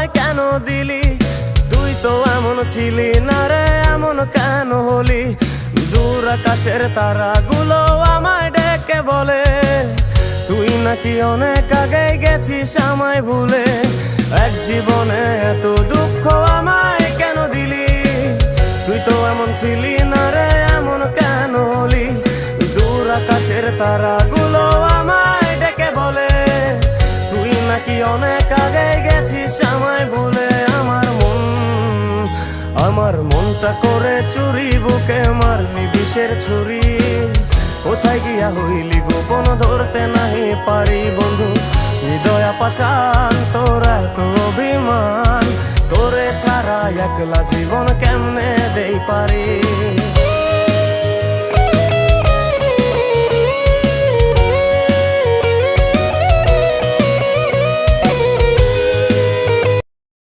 আমায় কেন দিলি? তুই তো এমন ছিলি না রে, এমন কেন হলি? দূর আকাশের তারাগুলো আমায় ডেকে বলে তুই নাকি অনেক আগে গেছিস আমায় ভুলে। এক জীবনে এত দুঃখ আমায় কেন দিলি? তুই তো এমন ছিলি না রে, এমন কেন হলি? দূর আকাশের তারাগুলো আমায় ডেকে বলে তুই নাকি অনেক আগে গেছিস আমায় ভুলে। আমার মনটা করে চুরি, বুকে মারলি বিষের ছুরি। কোথায় গিয়া হইলি গোপন, ধরতে নাহি পারি বন্ধু। হৃদয় পাষাণ তোর এত অভিমান, তোরে ছাড়া একলা জীবন কেমনে দেই পারি?